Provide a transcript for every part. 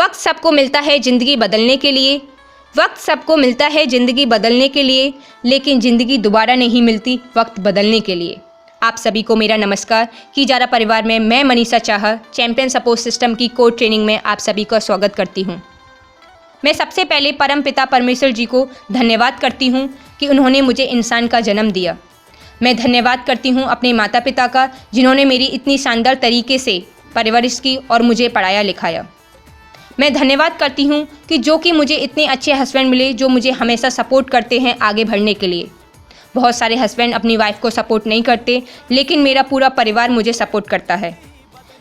वक्त सबको मिलता है ज़िंदगी बदलने के लिए, वक्त सबको मिलता है ज़िंदगी बदलने के लिए, लेकिन ज़िंदगी दोबारा नहीं मिलती वक्त बदलने के लिए। आप सभी को मेरा नमस्कार। कीजारा परिवार में मैं मनीषा चाह चैंपियन सपोर्ट सिस्टम की कोड ट्रेनिंग में आप सभी का स्वागत करती हूँ। मैं सबसे पहले परम पिता परमेश्वर जी को धन्यवाद करती हूँ कि उन्होंने मुझे इंसान का जन्म दिया। मैं धन्यवाद करती हूँ अपने माता पिता का, जिन्होंने मेरी इतनी शानदार तरीके से परवरिश की और मुझे पढ़ाया लिखाया। मैं धन्यवाद करती हूँ कि मुझे इतने अच्छे हस्बैंड मिले जो मुझे हमेशा सपोर्ट करते हैं आगे बढ़ने के लिए। बहुत सारे हस्बैंड अपनी वाइफ को सपोर्ट नहीं करते, लेकिन मेरा पूरा परिवार मुझे सपोर्ट करता है।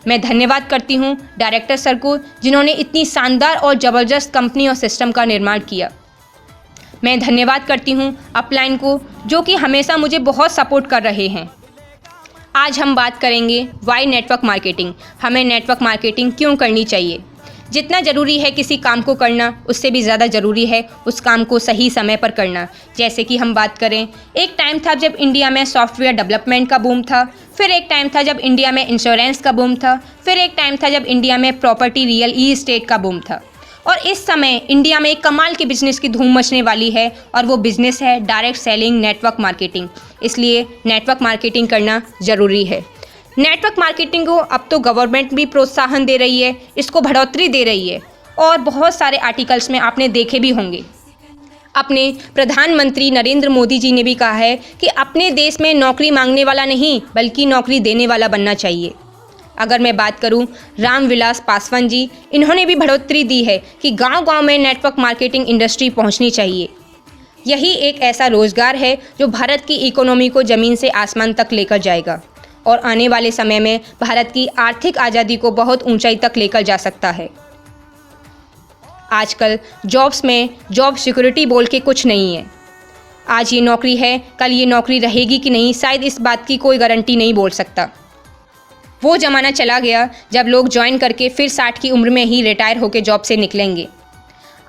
मैं धन्यवाद करती हूँ डायरेक्टर सर को, जिन्होंने इतनी शानदार और ज़बरदस्त कंपनी और सिस्टम का निर्माण किया। मैं धन्यवाद करती हूँ अपलाइन को, जो कि हमेशा मुझे बहुत सपोर्ट कर रहे हैं। आज हम बात करेंगे वाई नेटवर्क मार्केटिंग। हमें नेटवर्क मार्केटिंग क्यों करनी चाहिए। जितना ज़रूरी है किसी काम को करना, उससे भी ज़्यादा ज़रूरी है उस काम को सही समय पर करना। जैसे कि हम बात करें, एक टाइम था जब इंडिया में सॉफ्टवेयर डेवलपमेंट का बूम था, फिर एक टाइम था जब इंडिया में इंश्योरेंस का बूम था, फिर एक टाइम था जब इंडिया में प्रॉपर्टी रियल एस्टेट का बूम था। और इस समय इंडिया में एक कमाल के बिजनेस की धूम मचने वाली है, और वो बिज़नेस है डायरेक्ट सेलिंग नेटवर्क मार्केटिंग। इसलिए नेटवर्क मार्केटिंग करना ज़रूरी है। नेटवर्क मार्केटिंग को अब तो गवर्नमेंट भी प्रोत्साहन दे रही है, इसको बढ़ोतरी दे रही है, और बहुत सारे आर्टिकल्स में आपने देखे भी होंगे। अपने प्रधानमंत्री नरेंद्र मोदी जी ने भी कहा है कि अपने देश में नौकरी मांगने वाला नहीं, बल्कि नौकरी देने वाला बनना चाहिए। अगर मैं बात करूं रामविलास पासवान जी, इन्होंने भी बढ़ोतरी दी है कि गांव-गांव में नेटवर्क मार्केटिंग इंडस्ट्री पहुंचनी चाहिए। यही एक ऐसा रोज़गार है जो भारत की इकोनॉमी को ज़मीन से आसमान तक लेकर जाएगा, और आने वाले समय में भारत की आर्थिक आज़ादी को बहुत ऊंचाई तक लेकर जा सकता है। आजकल जॉब्स में जॉब सिक्योरिटी बोल के कुछ नहीं है। आज ये नौकरी है, कल ये नौकरी रहेगी कि नहीं, शायद इस बात की कोई गारंटी नहीं बोल सकता। वो ज़माना चला गया जब लोग ज्वाइन करके फिर 60 की उम्र में ही रिटायर होकर जॉब से निकलेंगे।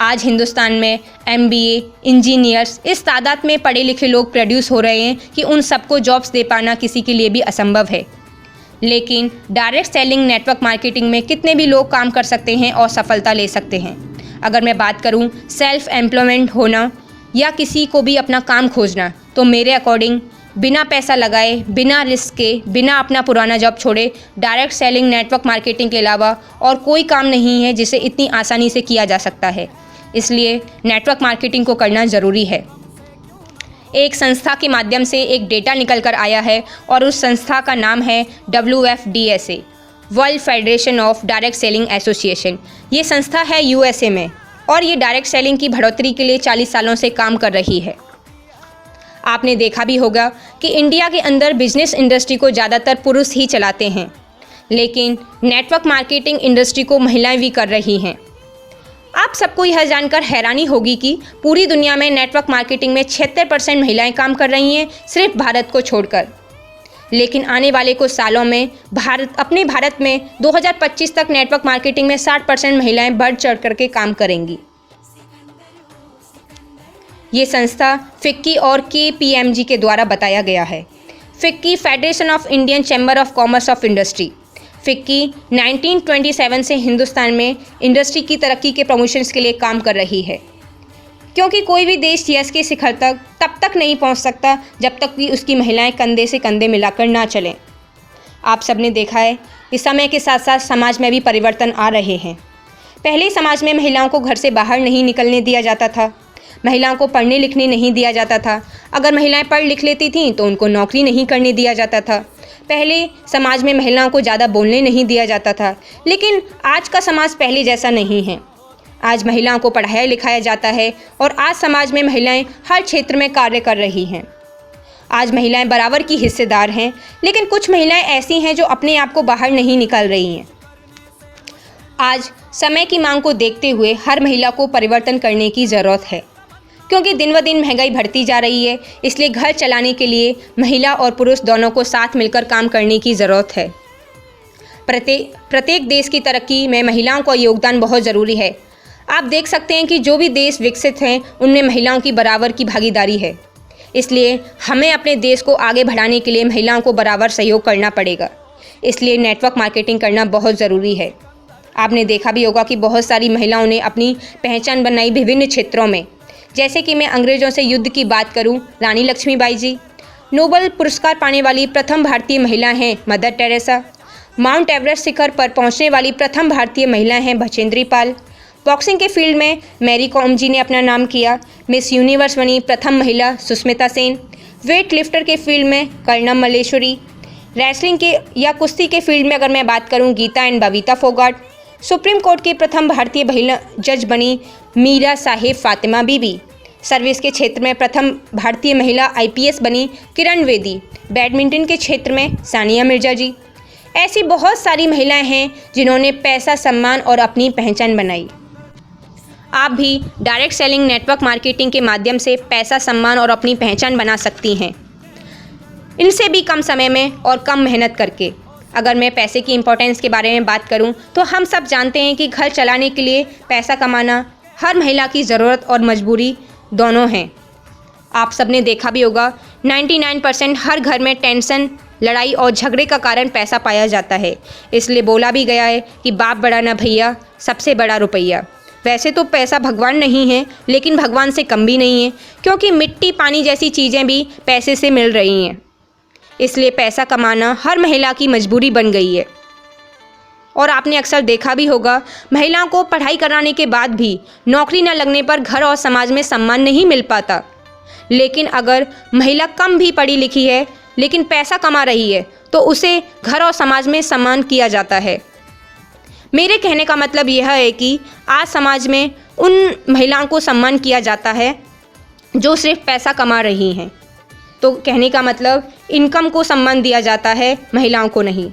आज हिंदुस्तान में MBA इंजीनियर्स इस तादाद में पढ़े लिखे लोग प्रोड्यूस हो रहे हैं कि उन सबको जॉब्स दे पाना किसी के लिए भी असंभव है। लेकिन डायरेक्ट सेलिंग नेटवर्क मार्केटिंग में कितने भी लोग काम कर सकते हैं और सफलता ले सकते हैं। अगर मैं बात करूं सेल्फ एम्प्लॉयमेंट होना या किसी को भी अपना काम खोजना, तो मेरे अकॉर्डिंग बिना पैसा लगाए, बिना रिस्क के, बिना अपना पुराना जॉब छोड़े डायरेक्ट सेलिंग नेटवर्क मार्केटिंग के अलावा और कोई काम नहीं है जिसे इतनी आसानी से किया जा सकता है। इसलिए नेटवर्क मार्केटिंग को करना ज़रूरी है। एक संस्था के माध्यम से एक डेटा निकल कर आया है, और उस संस्था का नाम है WFDSA, world federation of direct selling association. ये संस्था है USA में, और ये डायरेक्ट सेलिंग की बढ़ोतरी के लिए 40 सालों से काम कर रही है। आपने देखा भी होगा कि इंडिया के अंदर बिजनेस इंडस्ट्री को ज़्यादातर पुरुष ही चलाते हैं, लेकिन नेटवर्क मार्केटिंग इंडस्ट्री को महिलाएं भी कर रही हैं। आप सबको यह जानकर हैरानी होगी कि पूरी दुनिया में नेटवर्क मार्केटिंग में 76% महिलाएं काम कर रही हैं, सिर्फ भारत को छोड़कर। लेकिन आने वाले कुछ सालों में अपने भारत में 2025 तक नेटवर्क मार्केटिंग में 60% महिलाएं बढ़ चढ़ करके काम करेंगी। ये संस्था फिक्की और KPMG के द्वारा बताया गया है। FICCI federation of Indian chamber of commerce of industry. FICCI 1927 से हिंदुस्तान में इंडस्ट्री की तरक्की के प्रमोशंस के लिए काम कर रही है, क्योंकि कोई भी देश यश के शिखर तक तब तक नहीं पहुंच सकता जब तक कि उसकी महिलाएं कंधे से कंधे मिलाकर ना चलें। आप सबने देखा है कि समय के साथ साथ समाज में भी परिवर्तन आ रहे हैं। पहले समाज में महिलाओं को घर से बाहर नहीं निकलने दिया जाता था, महिलाओं को पढ़ने लिखने नहीं दिया जाता था। अगर महिलाएं पढ़ लिख लेती थीं तो उनको नौकरी नहीं करने दिया जाता था। पहले समाज में महिलाओं को ज़्यादा बोलने नहीं दिया जाता था, लेकिन आज का समाज पहले जैसा नहीं है। आज महिलाओं को पढ़ाया लिखाया जाता है, और आज समाज में महिलाएं हर क्षेत्र में कार्य कर रही हैं। आज महिलाएं बराबर की हिस्सेदार हैं, लेकिन कुछ महिलाएं ऐसी हैं जो अपने आप को बाहर नहीं निकाल रही हैं। आज समय की मांग को देखते हुए हर महिला को परिवर्तन करने की ज़रूरत है, क्योंकि दिन ब दिन महंगाई बढ़ती जा रही है। इसलिए घर चलाने के लिए महिला और पुरुष दोनों को साथ मिलकर काम करने की ज़रूरत है। प्रत्येक देश की तरक्की में महिलाओं का योगदान बहुत ज़रूरी है। आप देख सकते हैं कि जो भी देश विकसित हैं उनमें महिलाओं की बराबर की भागीदारी है। इसलिए हमें अपने देश को आगे बढ़ाने के लिए महिलाओं को बराबर सहयोग करना पड़ेगा। इसलिए नेटवर्क मार्केटिंग करना बहुत ज़रूरी है। आपने देखा भी होगा कि बहुत सारी महिलाओं ने अपनी पहचान बनाई विभिन्न क्षेत्रों में। जैसे कि मैं अंग्रेज़ों से युद्ध की बात करूं, रानी लक्ष्मीबाई जी। नोबेल पुरस्कार पाने वाली प्रथम भारतीय महिला हैं मदर टेरेसा। माउंट एवरेस्ट शिखर पर पहुंचने वाली प्रथम भारतीय महिला हैं बछेंद्री पाल। बॉक्सिंग के फील्ड में मैरी कॉम जी ने अपना नाम किया। मिस यूनिवर्स बनी प्रथम महिला सुष्मिता सेन। वेट लिफ्टर के फील्ड में कर्णम मल्लेश्वरी। रेसलिंग के या कुश्ती के फील्ड में अगर मैं बात करूं, Geeta and Babita Phogat. Supreme court की प्रथम भारतीय महिला जज बनी मीरा साहिब फातिमा बीबी। सर्विस के क्षेत्र में प्रथम भारतीय महिला IPS बनी किरण बेदी। बैडमिंटन के क्षेत्र में सानिया मिर्जा जी। ऐसी बहुत सारी महिलाएं हैं जिन्होंने पैसा, सम्मान और अपनी पहचान बनाई। आप भी डायरेक्ट सेलिंग नेटवर्क मार्केटिंग के माध्यम से पैसा, सम्मान और अपनी पहचान बना सकती हैं, इनसे भी कम समय में और कम मेहनत करके। अगर मैं पैसे की इम्पोर्टेंस के बारे में बात करूं, तो हम सब जानते हैं कि घर चलाने के लिए पैसा कमाना हर महिला की ज़रूरत और मजबूरी दोनों हैं। आप सब ने देखा भी होगा 99% हर घर में टेंशन, लड़ाई और झगड़े का कारण पैसा पाया जाता है। इसलिए बोला भी गया है कि बाप बड़ा ना भैया, सबसे बड़ा रुपया। वैसे तो पैसा भगवान नहीं है, लेकिन भगवान से कम भी नहीं है, क्योंकि मिट्टी, पानी जैसी चीज़ें भी पैसे से मिल रही हैं। इसलिए पैसा कमाना हर महिला की मजबूरी बन गई है। और आपने अक्सर देखा भी होगा, महिलाओं को पढ़ाई कराने के बाद भी नौकरी न लगने पर घर और समाज में सम्मान नहीं मिल पाता। लेकिन अगर महिला कम भी पढ़ी लिखी है लेकिन पैसा कमा रही है, तो उसे घर और समाज में सम्मान किया जाता है। मेरे कहने का मतलब यह है कि आज समाज में उन महिलाओं को सम्मान किया जाता है जो सिर्फ पैसा कमा रही हैं। तो कहने का मतलब इनकम को सम्मान दिया जाता है, महिलाओं को नहीं।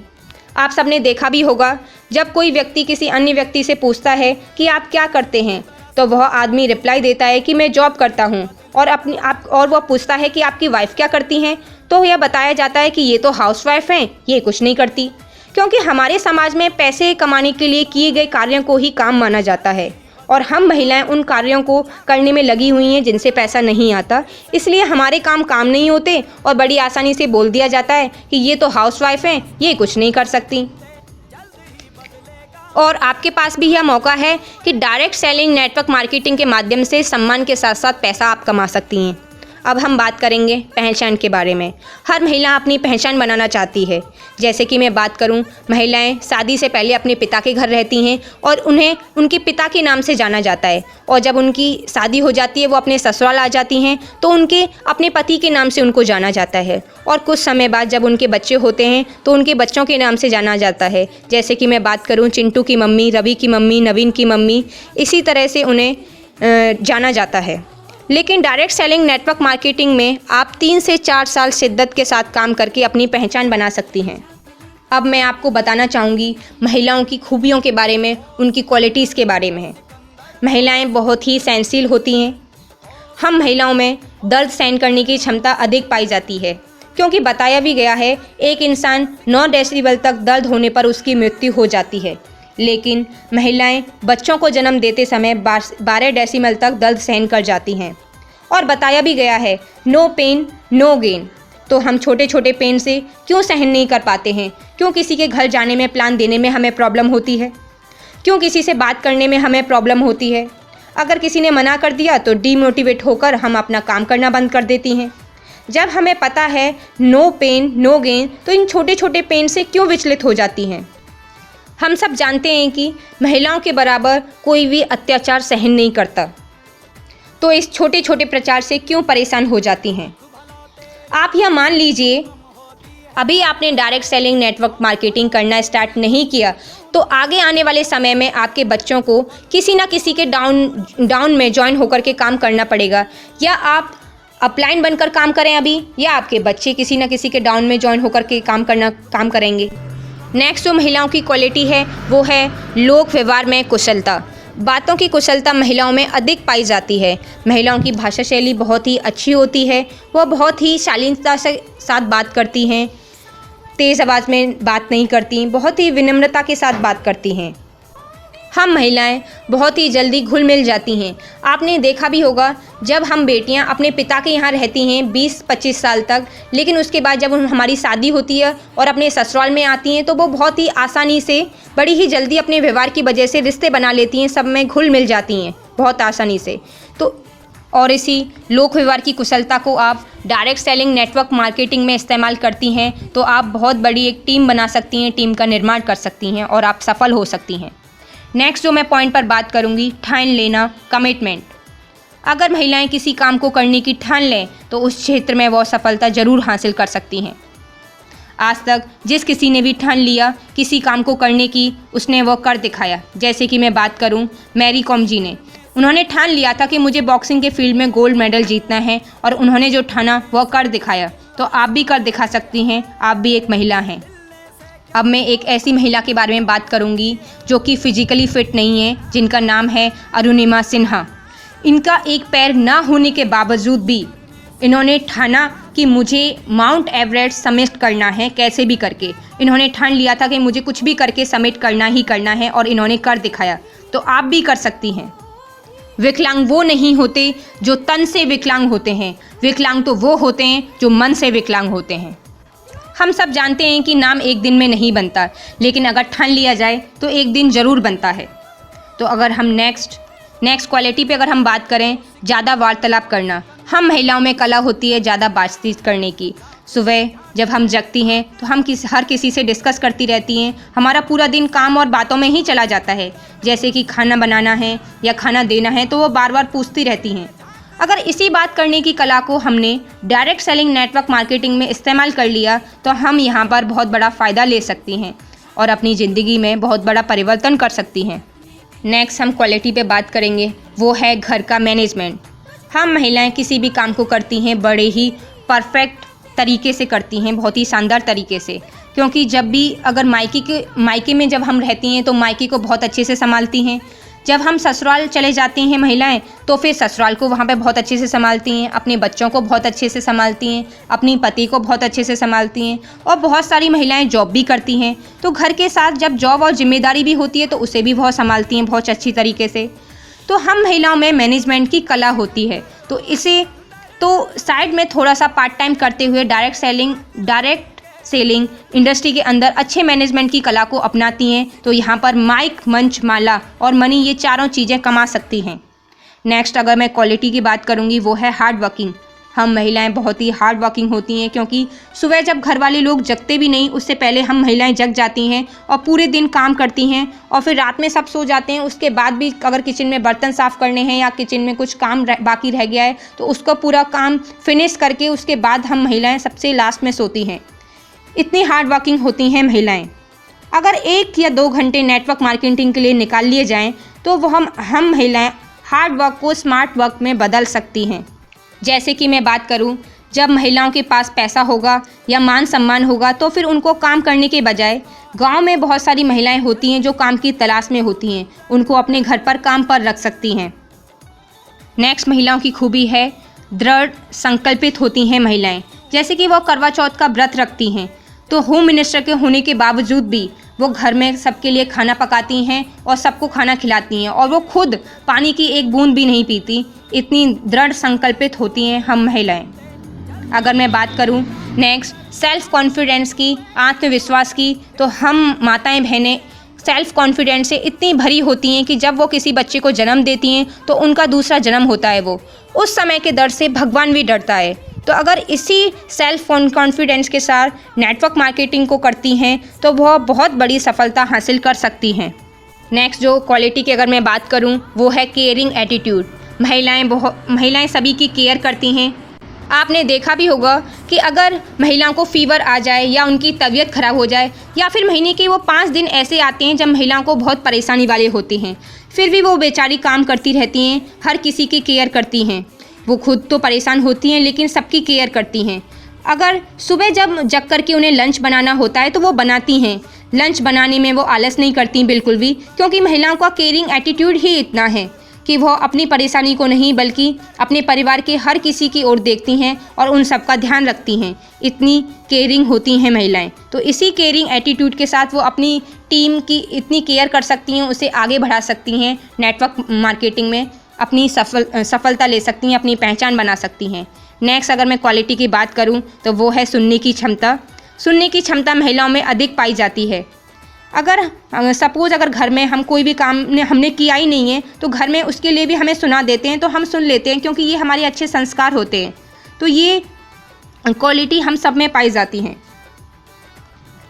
आप सबने देखा भी होगा, जब कोई व्यक्ति किसी अन्य व्यक्ति से पूछता है कि आप क्या करते हैं, तो वह आदमी रिप्लाई देता है कि मैं जॉब करता हूँ, और वह पूछता है कि आपकी वाइफ क्या करती हैं, तो यह बताया जाता है कि ये तो हाउसवाइफ हैं, ये कुछ नहीं करती। क्योंकि हमारे समाज में पैसे कमाने के लिए किए गए कार्यों को ही काम माना जाता है, और हम महिलाएं उन कार्यों को करने में लगी हुई हैं जिनसे पैसा नहीं आता। इसलिए हमारे काम नहीं होते और बड़ी आसानी से बोल दिया जाता है कि ये तो हाउसवाइफ हैं, ये कुछ नहीं कर सकती। और आपके पास भी यह मौका है कि डायरेक्ट सेलिंग नेटवर्क मार्केटिंग के माध्यम से सम्मान के साथ साथ पैसा आप कमा सकती हैं। अब हम बात करेंगे पहचान के बारे में। हर महिला अपनी पहचान बनाना चाहती है। जैसे कि मैं बात करूं, महिलाएं शादी से पहले अपने पिता के घर रहती हैं और उन्हें उनके पिता के नाम से जाना जाता है, और जब उनकी शादी हो जाती है, वो अपने ससुराल आ जाती हैं, तो उनके अपने पति के नाम से उनको जाना जाता है। और कुछ समय बाद जब उनके बच्चे होते हैं तो उनके बच्चों के नाम से जाना जाता है। जैसे कि मैं बात करूँ चिंटू की मम्मी, रवि की मम्मी, नवीन की मम्मी, इसी तरह से उन्हें जाना जाता है। लेकिन डायरेक्ट सेलिंग नेटवर्क मार्केटिंग में आप 3 से 4 साल शिद्दत के साथ काम करके अपनी पहचान बना सकती हैं। अब मैं आपको बताना चाहूँगी महिलाओं की खूबियों के बारे में, उनकी क्वालिटीज़ के बारे में। महिलाएं बहुत ही सहनशील होती हैं। हम महिलाओं में दर्द सहन करने की क्षमता अधिक पाई जाती है, क्योंकि बताया भी गया है एक इंसान 9 डेसिबल तक दर्द होने पर उसकी मृत्यु हो जाती है, लेकिन महिलाएं बच्चों को जन्म देते समय 12 डेसिबल तक दर्द सहन कर जाती हैं। और बताया भी गया है नो पेन नो गेन। तो हम छोटे छोटे पेन से क्यों सहन नहीं कर पाते हैं? क्यों किसी के घर जाने में, प्लान देने में हमें प्रॉब्लम होती है? क्यों किसी से बात करने में हमें प्रॉब्लम होती है? अगर किसी ने मना कर दिया तो डीमोटिवेट होकर हम अपना काम करना बंद कर देती हैं। जब हमें पता है नो पेन नो गेन, तो इन छोटे छोटे पेन से क्यों विचलित हो जाती हैं? हम सब जानते हैं कि महिलाओं के बराबर कोई भी अत्याचार सहन नहीं करता, तो इस छोटे छोटे प्रचार से क्यों परेशान हो जाती हैं? आप यह मान लीजिए, अभी आपने डायरेक्ट सेलिंग नेटवर्क मार्केटिंग करना स्टार्ट नहीं किया, तो आगे आने वाले समय में आपके बच्चों को किसी ना किसी के डाउन में ज्वाइन होकर के काम करना पड़ेगा। या आप अपलाइन बनकर काम करें अभी, या आपके बच्चे किसी ना किसी के डाउन में ज्वाइन होकर के काम करेंगे। नेक्स्ट जो महिलाओं की क्वालिटी है वो है लोक व्यवहार में कुशलता। बातों की कुशलता महिलाओं में अधिक पाई जाती है। महिलाओं की भाषा शैली बहुत ही अच्छी होती है। वह बहुत ही शालीनता से साथ बात करती हैं, तेज़ आवाज़ में बात नहीं करती, बहुत ही विनम्रता के साथ बात करती हैं। हम महिलाएं बहुत ही जल्दी घुल मिल जाती हैं। आपने देखा भी होगा, जब हम बेटियां अपने पिता के यहाँ रहती हैं 20-25 साल तक, लेकिन उसके बाद जब हमारी शादी होती है और अपने ससुराल में आती हैं तो वो बहुत ही आसानी से, बड़ी ही जल्दी अपने व्यवहार की वजह से रिश्ते बना लेती हैं, सब में घुल मिल जाती हैं बहुत आसानी से। तो और इसी लोक व्यवहार की कुशलता को आप डायरेक्ट सेलिंग नेटवर्क मार्केटिंग में इस्तेमाल करती हैं तो आप बहुत बड़ी एक टीम बना सकती हैं, टीम का निर्माण कर सकती हैं और आप सफल हो सकती हैं। नेक्स्ट जो मैं पॉइंट पर बात करूंगी, ठान लेना, कमिटमेंट। अगर महिलाएं किसी काम को करने की ठान लें तो उस क्षेत्र में वो सफलता ज़रूर हासिल कर सकती हैं। आज तक जिस किसी ने भी ठान लिया किसी काम को करने की, उसने वो कर दिखाया। जैसे कि मैं बात करूं मैरी कॉम जी ने, उन्होंने ठान लिया था कि मुझे बॉक्सिंग के फील्ड में गोल्ड मेडल जीतना है और उन्होंने जो ठाना वह कर दिखाया। तो आप भी कर दिखा सकती हैं, आप भी एक महिला हैं। अब मैं एक ऐसी महिला के बारे में बात करूंगी जो कि फिजिकली फिट नहीं है, जिनका नाम है अरुणिमा सिन्हा। इनका एक पैर ना होने के बावजूद भी इन्होंने ठाना कि मुझे माउंट एवरेस्ट समिट करना है, कैसे भी करके। इन्होंने ठान लिया था कि मुझे कुछ भी करके समिट करना ही करना है और इन्होंने कर दिखाया। तो आप भी कर सकती हैं। विकलांग वो नहीं होते जो तन से विकलांग होते हैं, विकलांग तो वो होते हैं जो मन से विकलांग होते हैं। हम सब जानते हैं कि नाम एक दिन में नहीं बनता, लेकिन अगर ठान लिया जाए तो एक दिन ज़रूर बनता है। तो अगर हम नेक्स्ट क्वालिटी पे अगर हम बात करें, ज़्यादा वार्तालाप करना। हम महिलाओं में कला होती है ज़्यादा बातचीत करने की। सुबह जब हम जगती हैं तो हम हर किसी से डिस्कस करती रहती हैं। हमारा पूरा दिन काम और बातों में ही चला जाता है। जैसे कि खाना बनाना है या खाना देना है तो वो बार बार पूछती रहती हैं। अगर इसी बात करने की कला को हमने डायरेक्ट सेलिंग नेटवर्क मार्केटिंग में इस्तेमाल कर लिया तो हम यहाँ पर बहुत बड़ा फ़ायदा ले सकती हैं और अपनी ज़िंदगी में बहुत बड़ा परिवर्तन कर सकती हैं। नेक्स्ट हम क्वालिटी पे बात करेंगे, वो है घर का मैनेजमेंट। हम महिलाएं किसी भी काम को करती हैं बड़े ही परफेक्ट तरीके से करती हैं, बहुत ही शानदार तरीके से। क्योंकि जब भी अगर मायके में जब हम रहती हैं तो मायके को बहुत अच्छे से संभालती हैं। जब हम ससुराल चले जाती हैं महिलाएं तो फिर ससुराल को वहाँ पे बहुत अच्छे से संभालती हैं, अपने बच्चों को बहुत अच्छे से संभालती हैं, अपनी पति को बहुत अच्छे से संभालती हैं। और बहुत सारी महिलाएं जॉब भी करती हैं तो घर के साथ जब जॉब और जिम्मेदारी भी होती है तो उसे भी बहुत संभालती हैं बहुत अच्छी तरीके से। तो हम महिलाओं में मैनेजमेंट की कला होती है। तो इसे तो साइड में थोड़ा सा पार्ट टाइम करते हुए डायरेक्ट सेलिंग इंडस्ट्री के अंदर अच्छे मैनेजमेंट की कला को अपनाती हैं तो यहाँ पर माइक, मंच, माला और मनी, ये चारों चीज़ें कमा सकती हैं। नेक्स्ट अगर मैं क्वालिटी की बात करूँगी वो है हार्ड वर्किंग। हम महिलाएं बहुत ही हार्ड वर्किंग होती हैं क्योंकि सुबह जब घर वाले लोग जगते भी नहीं उससे पहले हम महिलाएं जग जाती हैं और पूरे दिन काम करती हैं और फिर रात में सब सो जाते हैं। उसके बाद भी अगर किचन में बर्तन साफ़ करने हैं या किचन में कुछ काम बाकी रह गया है तो उसका पूरा काम फिनिश करके उसके बाद हम महिलाएं सबसे लास्ट में सोती हैं। इतनी हार्ड वर्किंग होती हैं महिलाएं। अगर 1 या 2 घंटे नेटवर्क मार्केटिंग के लिए निकाल लिए जाएं तो वो हम महिलाएं हार्ड वर्क को स्मार्ट वर्क में बदल सकती हैं। जैसे कि मैं बात करूं, जब महिलाओं के पास पैसा होगा या मान सम्मान होगा तो फिर उनको काम करने के बजाय गांव में बहुत सारी महिलाएं होती हैं जो काम की तलाश में होती हैं, उनको अपने घर पर काम पर रख सकती हैं। नेक्स्ट महिलाओं की खूबी है दृढ़ संकल्पित होती हैं महिलाएं। जैसे कि वो करवा चौथ का व्रत रखती हैं तो होम मिनिस्टर के होने के बावजूद भी वो घर में सबके लिए खाना पकाती हैं और सबको खाना खिलाती हैं और वो खुद पानी की एक बूंद भी नहीं पीती। इतनी दृढ़ संकल्पित होती हैं हम महिलाएं। अगर मैं बात करूं नेक्स्ट सेल्फ कॉन्फिडेंस की, आत्मविश्वास की, तो हम माताएं बहनें सेल्फ कॉन्फिडेंस से इतनी भरी होती हैं कि जब वो किसी बच्चे को जन्म देती हैं तो उनका दूसरा जन्म होता है वो उस समय के डर से भगवान भी डरता है। तो अगर इसी सेल्फ कॉन्फिडेंस के साथ नेटवर्क मार्केटिंग को करती हैं तो वह बहुत बड़ी सफलता हासिल कर सकती हैं। नेक्स्ट जो क्वालिटी की अगर मैं बात करूं वो है केयरिंग एटीट्यूड। महिलाएं सभी की केयर करती हैं। आपने देखा भी होगा कि अगर महिलाओं को फीवर आ जाए या उनकी तबीयत ख़राब हो जाए या फिर महीने के वो 5 दिन ऐसे आते हैं जब महिलाओं को बहुत परेशानी वाले होते हैं, फिर भी वो बेचारी काम करती रहती हैं, हर किसी की केयर करती हैं। वो खुद तो परेशान होती हैं लेकिन सबकी केयर करती हैं। अगर सुबह जब जग करके उन्हें लंच बनाना होता है तो वो बनाती हैं। लंच बनाने में वो आलस नहीं करती बिल्कुल भी, क्योंकि महिलाओं का केयरिंग एटीट्यूड ही इतना है। कि वह अपनी परेशानी को नहीं बल्कि अपने परिवार के हर किसी की ओर देखती हैं और उन सब का ध्यान रखती हैं। इतनी केयरिंग होती हैं महिलाएं। तो इसी केयरिंग एटीट्यूड के साथ वो अपनी टीम की इतनी केयर कर सकती हैं, उसे आगे बढ़ा सकती हैं, नेटवर्क मार्केटिंग में अपनी सफलता ले सकती हैं, अपनी पहचान बना सकती हैं। नेक्स्ट अगर मैं क्वालिटी की बात करूं तो वो है सुनने की क्षमता। सुनने की क्षमता महिलाओं में अधिक पाई जाती है। अगर सपोज़ अगर घर में हम कोई भी काम हमने किया ही नहीं है तो घर में उसके लिए भी हमें सुना देते हैं तो हम सुन लेते हैं, क्योंकि ये हमारे अच्छे संस्कार होते हैं। तो ये क्वालिटी हम सब में पाई जाती हैं।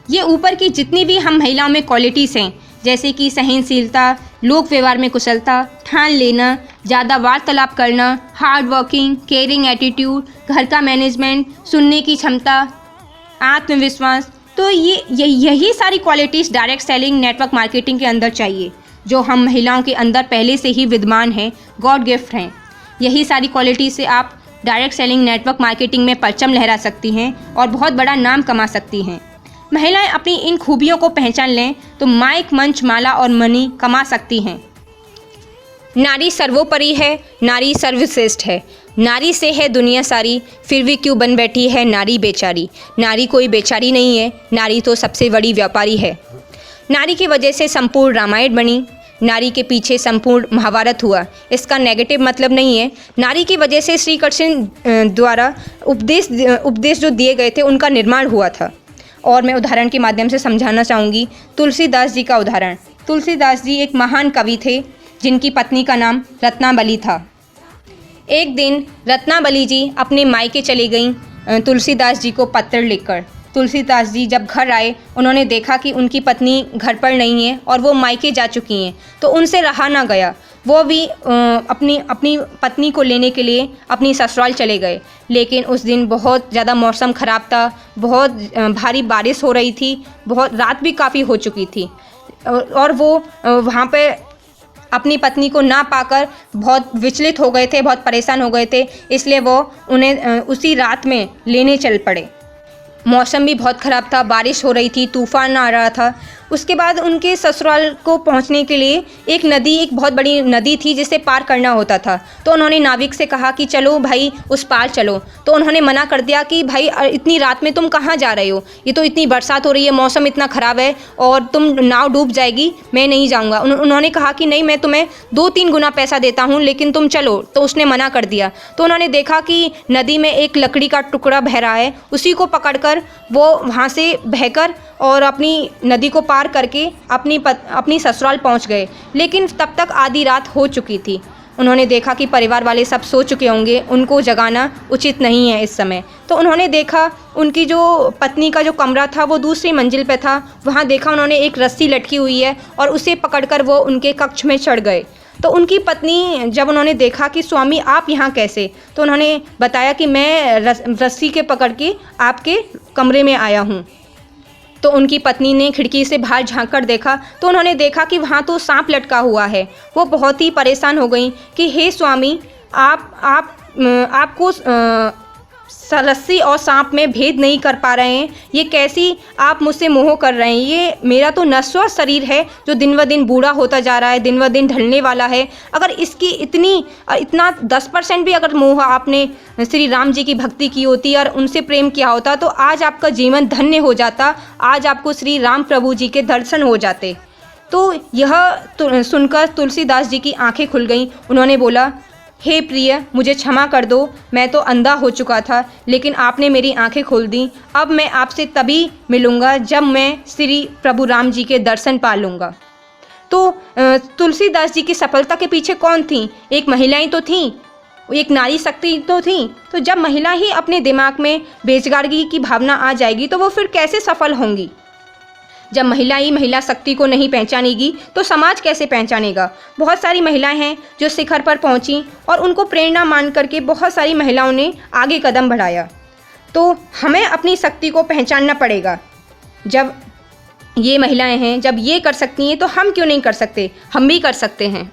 ये ऊपर की जितनी भी हम महिलाओं में क्वालिटीज़ हैं, जैसे कि सहनशीलता, लोक व्यवहार में कुशलता, ठान लेना, ज़्यादा वार्तालाप करना, हार्ड वर्किंग, केयरिंग एटीट्यूड, घर का मैनेजमेंट, सुनने की क्षमता, आत्मविश्वास, तो यही सारी qualities direct selling network marketing के अंदर चाहिए, जो हम महिलाओं के अंदर पहले से ही विद्यमान हैं, गॉड गिफ्ट हैं। यही सारी क्वालिटी से आप डायरेक्ट सेलिंग नेटवर्क मार्केटिंग में परचम लहरा सकती हैं और बहुत बड़ा नाम कमा सकती हैं। महिलाएं अपनी इन खूबियों को पहचान लें तो माइक, मंच, माला और मनी कमा सकती हैं। नारी सर्वोपरि है, नारी सर्वश्रेष्ठ है, नारी से है दुनिया सारी, फिर भी क्यों बन बैठी है नारी बेचारी। नारी कोई बेचारी नहीं है, नारी तो सबसे बड़ी व्यापारी है। नारी की वजह से संपूर्ण रामायण बनी, नारी के पीछे संपूर्ण महाभारत हुआ। इसका नेगेटिव मतलब नहीं है। नारी की वजह से श्री कृष्ण द्वारा उपदेश जो दिए गए थे उनका निर्माण हुआ था। और मैं उदाहरण के माध्यम से समझाना चाहूँगी तुलसीदास जी का उदाहरण। तुलसीदास जी एक महान कवि थे जिनकी पत्नी का नाम रत्नावली था। एक दिन रत्नावली जी अपने मायके चली गईं तुलसीदास जी को पत्र लिखकर। तुलसीदास जी जब घर आए उन्होंने देखा कि उनकी पत्नी घर पर नहीं है और वो मायके जा चुकी हैं, तो उनसे रहा ना गया। वो भी अपनी पत्नी को लेने के लिए अपनी ससुराल चले गए। लेकिन उस दिन बहुत ज़्यादा मौसम ख़राब था, बहुत भारी बारिश हो रही थी, बहुत रात भी काफ़ी हो चुकी थी और वो वहाँ पे अपनी पत्नी को ना पाकर बहुत विचलित हो गए थे, बहुत परेशान हो गए थे। इसलिए वो उन्हें उसी रात में लेने चल पड़े। मौसम भी बहुत ख़राब था, बारिश हो रही थी, तूफ़ान आ रहा था। उसके बाद उनके ससुराल को पहुंचने के लिए एक बहुत बड़ी नदी थी जिसे पार करना होता था। तो उन्होंने नाविक से कहा कि चलो भाई उस पार चलो। तो उन्होंने मना कर दिया कि भाई इतनी रात में तुम कहाँ जा रहे हो, ये तो इतनी बरसात हो रही है, मौसम इतना ख़राब है और तुम नाव डूब जाएगी, मैं नहीं जाऊँगा। उन्होंने कहा कि नहीं, मैं तुम्हें 2-3 गुना पैसा देता हूँ, लेकिन तुम चलो। तो उसने मना कर दिया। तो उन्होंने देखा कि नदी में एक लकड़ी का टुकड़ा बह रहा है, उसी को पकड़कर वो वहाँ से बहकर और अपनी नदी को पार करके अपनी ससुराल पहुँच गए। लेकिन तब तक आधी रात हो चुकी थी। उन्होंने देखा कि परिवार वाले सब सो चुके होंगे, उनको जगाना उचित नहीं है इस समय। तो उन्होंने देखा उनकी जो पत्नी का जो कमरा था वो दूसरी मंजिल पे था। वहाँ देखा उन्होंने एक रस्सी लटकी हुई है और उसे पकड़कर वो उनके कक्ष में चढ़ गए। तो उनकी पत्नी जब उन्होंने देखा कि स्वामी आप यहाँ कैसे, तो उन्होंने बताया कि मैं रस्सी के पकड़ के आपके कमरे में आया हूँ। तो उनकी पत्नी ने खिड़की से बाहर झांक कर देखा तो उन्होंने देखा कि वहाँ तो सांप लटका हुआ है। वो बहुत ही परेशान हो गई कि हे स्वामी, आपको रस्सी और सांप में भेद नहीं कर पा रहे हैं, ये कैसी आप मुझसे मोह कर रहे हैं। ये मेरा तो नश्वर शरीर है जो दिन व दिन बूढ़ा होता जा रहा है, दिन व दिन ढलने वाला है। अगर इसकी इतना 10% भी अगर मोह आपने श्री राम जी की भक्ति की होती और उनसे प्रेम किया होता तो आज आपका जीवन धन्य हो जाता, आज आपको श्री राम प्रभु जी के दर्शन हो जाते। तो यह सुनकर तुलसीदास जी की आंखें खुल गईं। उन्होंने बोला, हे प्रिय, मुझे क्षमा कर दो, मैं तो अंधा हो चुका था, लेकिन आपने मेरी आंखें खोल दी। अब मैं आपसे तभी मिलूँगा जब मैं श्री प्रभु राम जी के दर्शन पा लूँगा। तो तुलसीदास जी की सफलता के पीछे कौन थी? एक महिलाएं तो थीं, एक नारी शक्ति तो थी। तो जब महिला ही अपने दिमाग में बेरोजगारी की भावना आ जाएगी तो वो फिर कैसे सफल होंगी? जब महिला ही महिला शक्ति को नहीं पहचानेगी तो समाज कैसे पहचानेगा? बहुत सारी महिलाएं हैं जो शिखर पर पहुंची और उनको प्रेरणा मान करके बहुत सारी महिलाओं ने आगे कदम बढ़ाया। तो हमें अपनी शक्ति को पहचानना पड़ेगा। जब ये महिलाएं हैं, जब ये कर सकती हैं तो हम क्यों नहीं कर सकते? हम भी कर सकते हैं।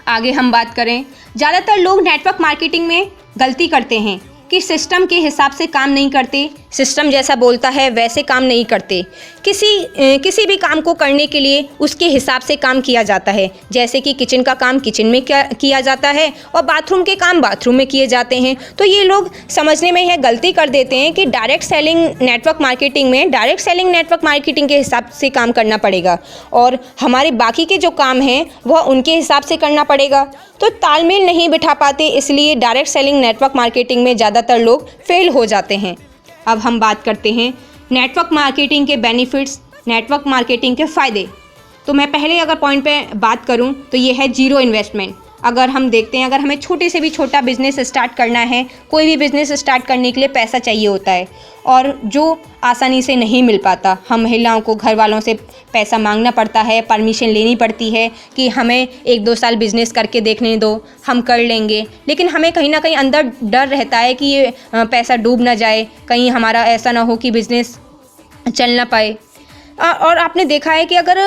आगे हम बात करें, ज़्यादातर लोग नेटवर्क मार्केटिंग में गलती करते हैं कि सिस्टम के हिसाब से काम नहीं करते, सिस्टम जैसा बोलता है वैसे काम नहीं करते। किसी भी काम को करने के लिए उसके हिसाब से काम किया जाता है। जैसे कि किचन का काम किचन में किया जाता है और बाथरूम के काम बाथरूम में किए जाते हैं। तो ये लोग समझने में यह गलती कर देते हैं कि डायरेक्ट सेलिंग नेटवर्क मार्केटिंग के हिसाब से काम करना पड़ेगा और हमारे बाकी के जो काम हैं वह उनके हिसाब से करना पड़ेगा। तो तालमेल नहीं बिठा पाते, इसलिए डायरेक्ट सेलिंग नेटवर्क मार्केटिंग में ज़्यादातर लोग फेल हो जाते हैं। अब हम बात करते हैं नेटवर्क मार्केटिंग के बेनिफिट्स, नेटवर्क मार्केटिंग के फ़ायदे। तो मैं पहले अगर पॉइंट पे बात करूं तो ये है जीरो इन्वेस्टमेंट। अगर हम देखते हैं, अगर हमें छोटे से भी छोटा बिज़नेस स्टार्ट करना है, कोई भी बिज़नेस स्टार्ट करने के लिए पैसा चाहिए होता है और जो आसानी से नहीं मिल पाता। हम महिलाओं को घर वालों से पैसा मांगना पड़ता है, परमिशन लेनी पड़ती है कि हमें 1-2 साल बिज़नेस करके देखने दो, हम कर लेंगे। लेकिन हमें कहीं ना कहीं अंदर डर रहता है कि ये पैसा डूब ना जाए, कहीं हमारा ऐसा ना हो कि बिज़नेस चल ना पाए। और आपने देखा है कि अगर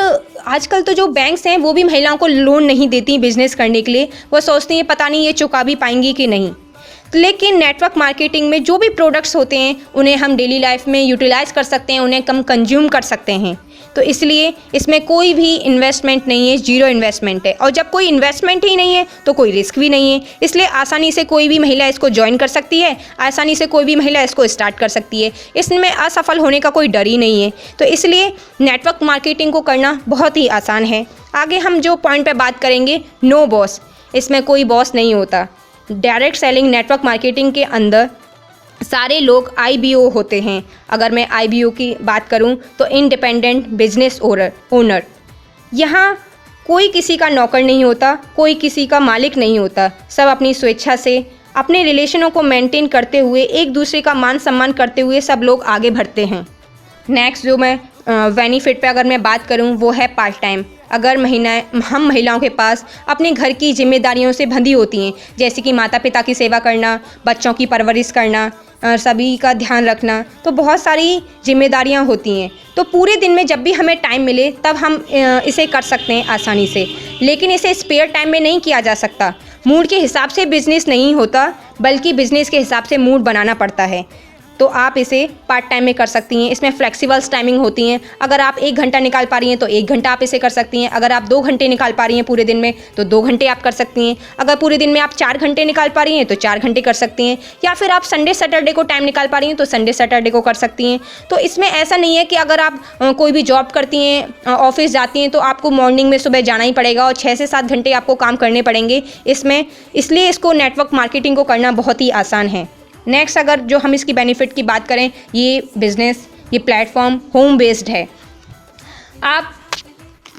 आजकल तो जो बैंक्स हैं वो भी महिलाओं को लोन नहीं देती बिज़नेस करने के लिए। वो सोचती हैं पता नहीं ये चुका भी पाएंगी कि नहीं। लेकिन नेटवर्क मार्केटिंग में जो भी प्रोडक्ट्स होते हैं उन्हें हम डेली लाइफ में यूटिलाइज़ कर सकते हैं, उन्हें कम कंज्यूम कर सकते हैं। तो इसलिए इसमें कोई भी इन्वेस्टमेंट नहीं है, जीरो इन्वेस्टमेंट है। और जब कोई इन्वेस्टमेंट ही नहीं है तो कोई रिस्क भी नहीं है, इसलिए आसानी से कोई भी महिला इसको ज्वाइन कर सकती है, आसानी से कोई भी महिला इसको स्टार्ट कर सकती है। इसमें असफल होने का कोई डर ही नहीं है। तो इसलिए नेटवर्क मार्केटिंग को करना बहुत ही आसान है। आगे हम जो पॉइंट पर बात करेंगे, नो बॉस, इसमें कोई बॉस नहीं होता। डायरेक्ट सेलिंग नेटवर्क मार्केटिंग के अंदर सारे लोग IBO होते हैं। अगर मैं IBO की बात करूं तो इंडिपेंडेंट बिजनेस ओनर। यहाँ कोई किसी का नौकर नहीं होता, कोई किसी का मालिक नहीं होता। सब अपनी स्वेच्छा से अपने रिलेशनों को मेंटेन करते हुए, एक दूसरे का मान सम्मान करते हुए सब लोग आगे बढ़ते हैं। नेक्स्ट जो मैं बेनिफिट पे अगर मैं बात करूं वो है पार्ट टाइम। अगर हम महिलाओं के पास अपने घर की जिम्मेदारियों से बंधी होती हैं, जैसे कि माता पिता की सेवा करना, बच्चों की परवरिश करना, सभी का ध्यान रखना, तो बहुत सारी जिम्मेदारियां होती हैं। तो पूरे दिन में जब भी हमें टाइम मिले तब हम इसे कर सकते हैं आसानी से। लेकिन इसे स्पेयर टाइम में नहीं किया जा सकता। मूड के हिसाब से बिज़नेस नहीं होता, बल्कि बिज़नेस के हिसाब से मूड बनाना पड़ता है। तो आप इसे पार्ट टाइम में कर सकती हैं। इसमें फ्लेक्सिबल्स टाइमिंग होती हैं। अगर आप 1 घंटा निकाल पा रही हैं तो 1 घंटा आप इसे कर सकती हैं। अगर आप 2 घंटे निकाल पा रही हैं पूरे दिन में तो 2 घंटे आप कर सकती हैं। अगर पूरे दिन में आप 4 घंटे निकाल पा रही हैं तो 4 घंटे कर सकती हैं। या फिर आप संडे सैटरडे को टाइम निकाल पा रही हैं तो संडे सैटरडे को कर सकती हैं। तो इसमें ऐसा नहीं है कि अगर आप कोई भी जॉब करती हैं, ऑफिस जाती हैं, तो आपको मॉर्निंग में सुबह जाना ही पड़ेगा और 6 से 7 घंटे आपको काम करने पड़ेंगे इसलिए इसको नेटवर्क मार्केटिंग को करना बहुत ही आसान है। नेक्स्ट अगर जो हम इसकी बेनिफिट की बात करें, ये प्लेटफॉर्म होम बेस्ड है। आप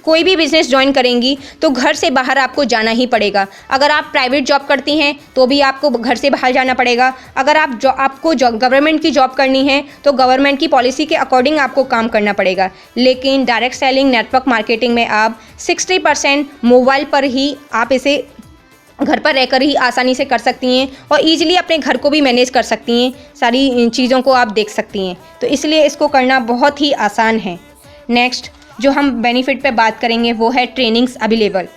कोई भी बिज़नेस ज्वाइन करेंगी तो घर से बाहर आपको जाना ही पड़ेगा। अगर आप प्राइवेट जॉब करती हैं तो भी आपको घर से बाहर जाना पड़ेगा। अगर आपको गवर्नमेंट की जॉब करनी है तो गवर्नमेंट की पॉलिसी के अकॉर्डिंग आपको काम करना पड़ेगा। लेकिन डायरेक्ट सेलिंग नेटवर्क मार्केटिंग में आप 60% मोबाइल पर ही आप इसे घर पर रहकर ही आसानी से कर सकती हैं और ईजिली अपने घर को भी मैनेज कर सकती हैं, सारी चीज़ों को आप देख सकती हैं। तो इसलिए इसको करना बहुत ही आसान है। नेक्स्ट जो हम बेनिफिट पे बात करेंगे वो है ट्रेनिंग्स अवेलेबल।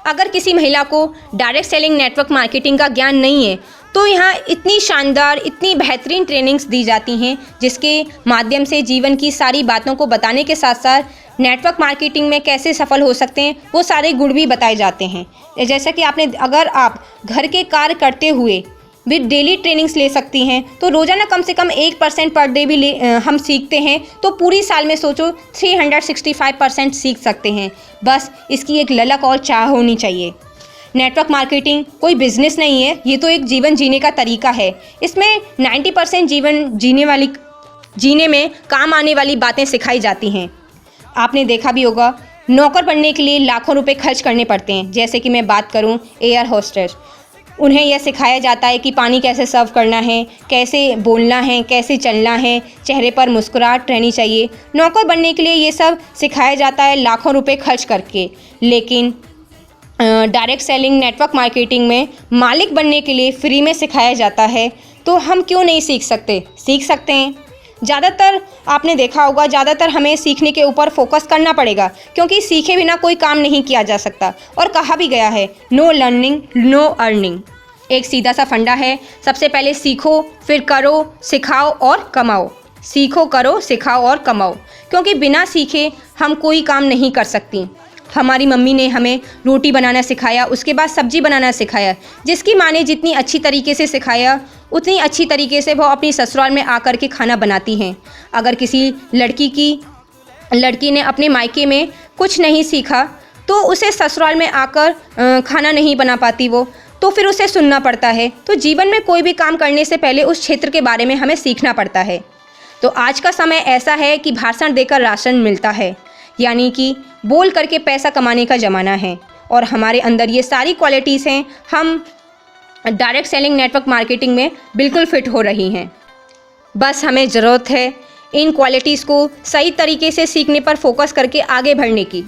अगर किसी महिला को डायरेक्ट सेलिंग नेटवर्क मार्केटिंग का ज्ञान नहीं है तो यहाँ इतनी शानदार, इतनी बेहतरीन ट्रेनिंग्स दी जाती हैं जिसके माध्यम से जीवन की सारी बातों को बताने के साथ साथ नेटवर्क मार्केटिंग में कैसे सफल हो सकते हैं वो सारे गुण भी बताए जाते हैं। जैसा कि अगर आप घर के कार्य करते हुए भी डेली ट्रेनिंग्स ले सकती हैं तो रोज़ाना कम से कम 1% पर डे भी हम सीखते हैं तो पूरी साल में सोचो 365% सीख सकते हैं। बस इसकी एक ललक और चाह होनी चाहिए। नेटवर्क मार्केटिंग कोई बिजनेस नहीं है, ये तो एक जीवन जीने का तरीका है। इसमें 90% जीवन जीने में काम आने वाली बातें सिखाई जाती हैं। आपने देखा भी होगा, नौकर बनने के लिए लाखों रुपए खर्च करने पड़ते हैं। जैसे कि मैं बात करूं एयर होस्टेस, उन्हें यह सिखाया जाता है कि पानी कैसे सर्व करना है, कैसे बोलना है, कैसे चलना है, चेहरे पर मुस्कुराहट रहनी चाहिए। नौकर बनने के लिए ये सब सिखाया जाता है लाखों रुपए खर्च करके। लेकिन डायरेक्ट सेलिंग नेटवर्क मार्केटिंग में मालिक बनने के लिए फ्री में सिखाया जाता है। तो हम क्यों नहीं सीख सकते हैं। ज़्यादातर आपने देखा होगा, ज़्यादातर हमें सीखने के ऊपर फोकस करना पड़ेगा क्योंकि सीखे बिना कोई काम नहीं किया जा सकता। और कहा भी गया है, नो लर्निंग नो अर्निंग। एक सीधा सा फंडा है, सबसे पहले सीखो, फिर करो, सिखाओ और कमाओ। सीखो, करो, सिखाओ और कमाओ, क्योंकि बिना सीखे हम कोई काम नहीं कर सकती। हमारी मम्मी ने हमें रोटी बनाना सिखाया, उसके बाद सब्जी बनाना सिखाया। जिसकी माँ ने जितनी अच्छी तरीके से सिखाया उतनी अच्छी तरीके से वो अपनी ससुराल में आकर के खाना बनाती हैं। अगर किसी लड़की ने अपने मायके में कुछ नहीं सीखा तो उसे ससुराल में आकर खाना नहीं बना पाती वो, तो फिर उसे सुनना पड़ता है। तो जीवन में कोई भी काम करने से पहले उस क्षेत्र के बारे में हमें सीखना पड़ता है। तो आज का समय ऐसा है कि भाषण देकर राशन मिलता है, यानी कि बोल करके पैसा कमाने का ज़माना है। और हमारे अंदर ये सारी क्वालिटीज़ हैं, हम डायरेक्ट सेलिंग नेटवर्क मार्केटिंग में बिल्कुल फिट हो रही हैं। बस हमें ज़रूरत है इन क्वालिटीज़ को सही तरीके से सीखने पर फोकस करके आगे बढ़ने की।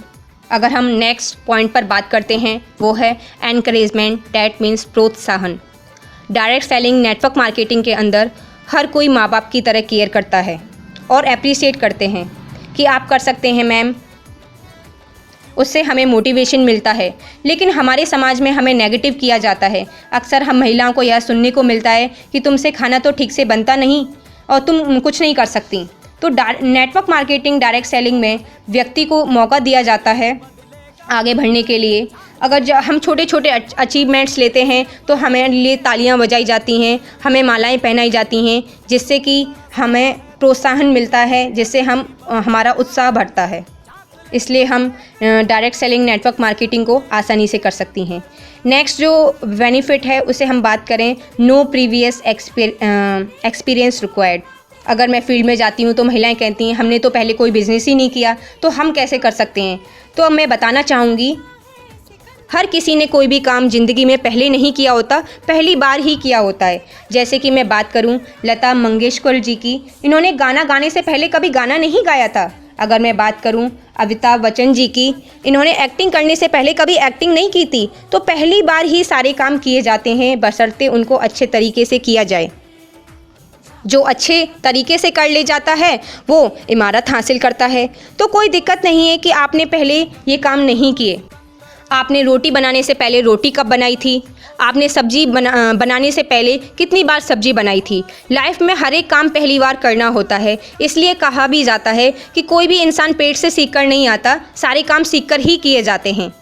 अगर हम नेक्स्ट पॉइंट पर बात करते हैं, वो है एनकरेजमेंट, डैट मीन्स प्रोत्साहन। डायरेक्ट सेलिंग नेटवर्क मार्केटिंग के अंदर हर कोई माँ बाप की तरह केयर करता है और अप्रिशिएट करते हैं कि आप कर सकते हैं मैम, उससे हमें मोटिवेशन मिलता है। लेकिन हमारे समाज में हमें नेगेटिव किया जाता है। अक्सर हम महिलाओं को यह सुनने को मिलता है कि तुमसे खाना तो ठीक से बनता नहीं और तुम कुछ नहीं कर सकती। तो नेटवर्क मार्केटिंग, डायरेक्ट सेलिंग में व्यक्ति को मौका दिया जाता है आगे बढ़ने के लिए। अगर हम छोटे छोटे अचीवमेंट्स लेते हैं तो हमारे लिए तालियां बजाई जाती हैं, हमें मालाएं पहनाई जाती हैं, जिससे कि हमें प्रोत्साहन मिलता है, जिससे हमारा उत्साह बढ़ता है। इसलिए हम डायरेक्ट सेलिंग नेटवर्क मार्केटिंग को आसानी से कर सकती हैं। नेक्स्ट जो बेनिफिट है उसे हम बात करें, नो प्रीवियस एक्सपीरियंस रिक्वायर्ड। अगर मैं फील्ड में जाती हूँ तो महिलाएं कहती हैं हमने तो पहले कोई बिज़नेस ही नहीं किया, तो हम कैसे कर सकते हैं। तो अब मैं बताना चाहूँगी, हर किसी ने कोई भी काम ज़िंदगी में पहले नहीं किया होता, पहली बार ही किया होता है। जैसे कि मैं बात करूं लता मंगेशकर जी की, इन्होंने गाना गाने से पहले कभी गाना नहीं गाया था। अगर मैं बात करूं अमिताभ बच्चन जी की, इन्होंने एक्टिंग करने से पहले कभी एक्टिंग नहीं की थी। तो पहली बार ही सारे काम किए जाते हैं, बशर्ते उनको अच्छे तरीके से किया जाए। जो अच्छे तरीके से कर ले जाता है वो इमारत हासिल करता है। तो कोई दिक्कत नहीं है कि आपने पहले ये काम नहीं किए। आपने रोटी बनाने से पहले रोटी कब बनाई थी, आपने सब्जी बनाने से पहले कितनी बार सब्जी बनाई थी। लाइफ में हर एक काम पहली बार करना होता है। इसलिए कहा भी जाता है कि कोई भी इंसान पेट से सीख कर नहीं आता, सारे काम सीख कर ही किए जाते हैं।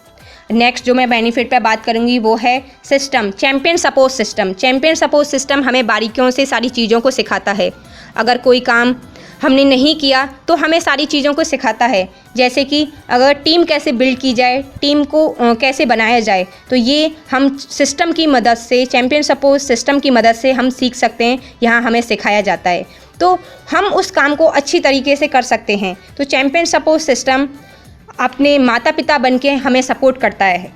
नेक्स्ट जो मैं बेनिफिट पे बात करूँगी वो है system, champion support system. Champion support system हमें बारीकियों से सारी चीज़ों को सिखाता है। अगर कोई काम हमने नहीं किया तो हमें सारी चीज़ों को सिखाता है, जैसे कि अगर टीम कैसे बिल्ड की जाए, टीम को कैसे बनाया जाए। तो ये हम सिस्टम की मदद से, चैम्पियन सपोर्ट सिस्टम की मदद से हम सीख सकते हैं। यहाँ हमें सिखाया जाता है तो हम उस काम को अच्छी तरीके से कर सकते हैं। तो चैम्पियन सपोर्ट सिस्टम अपने माता पिता बन के हमें सपोर्ट करता है।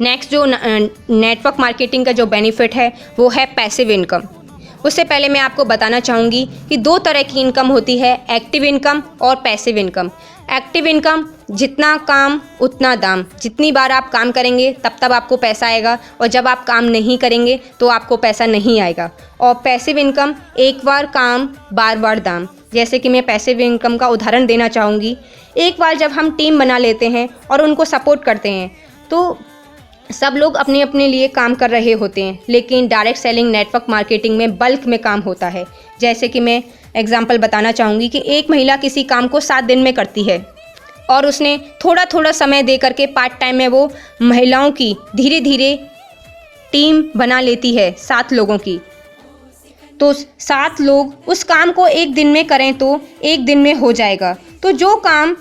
नेक्स्ट जो नेटवर्क मार्केटिंग का जो बेनिफिट है वो है पैसिव इनकम। उससे पहले मैं आपको बताना चाहूँगी कि दो तरह की इनकम होती है, एक्टिव इनकम और पैसिव इनकम। एक्टिव इनकम, जितना काम उतना दाम। जितनी बार आप काम करेंगे तब आपको पैसा आएगा, और जब आप काम नहीं करेंगे तो आपको पैसा नहीं आएगा। और पैसिव इनकम, एक बार काम बार बार दाम। जैसे कि मैं पैसिव इनकम का उदाहरण देना चाहूँगी। एक बार जब हम टीम बना लेते हैं और उनको सपोर्ट करते हैं तो सब लोग अपने अपने लिए काम कर रहे होते हैं, लेकिन डायरेक्ट सेलिंग नेटवर्क मार्केटिंग में बल्क में काम होता है। जैसे कि मैं एग्जांपल बताना चाहूँगी कि एक महिला किसी काम को 7 दिन में करती है और उसने थोड़ा थोड़ा समय दे करके पार्ट टाइम में वो महिलाओं की धीरे धीरे टीम बना लेती है 7 लोगों की। तो 7 लोग उस काम को 1 दिन में करें तो 1 दिन में हो जाएगा। तो जो काम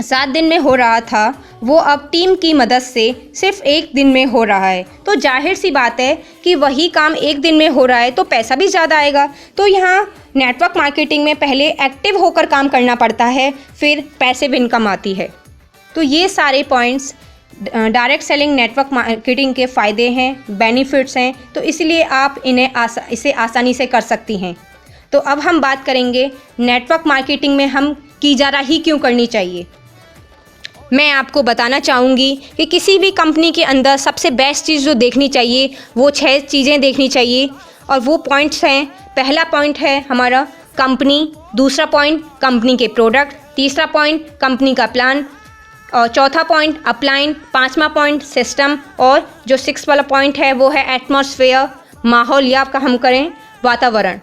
7 दिन में हो रहा था वो अब टीम की मदद से सिर्फ 1 दिन में हो रहा है। तो जाहिर सी बात है कि वही काम 1 दिन में हो रहा है तो पैसा भी ज़्यादा आएगा। तो यहाँ नेटवर्क मार्केटिंग में पहले एक्टिव होकर काम करना पड़ता है, फिर पैसिव इनकम आती है। तो ये सारे points direct selling network marketing के फ़ायदे हैं, बेनिफिट्स हैं। तो इसलिए आप इसे आसानी से कर सकती हैं। तो अब हम बात करेंगे नेटवर्क मार्केटिंग में हम की जा रहा ही क्यों करनी चाहिए। मैं आपको बताना चाहूँगी कि किसी भी कंपनी के अंदर सबसे बेस्ट चीज़ जो देखनी चाहिए वो 6 चीज़ें देखनी चाहिए, और वो पॉइंट्स हैं। पहला पॉइंट है हमारा कंपनी, दूसरा पॉइंट कंपनी के प्रोडक्ट, तीसरा पॉइंट कंपनी का प्लान, और चौथा पॉइंट अपलाइन, पांचवा पॉइंट सिस्टम, और जो 6 वाला पॉइंट है वो है एटमॉस्फेयर, माहौल, या आपका हम करें वातावरण।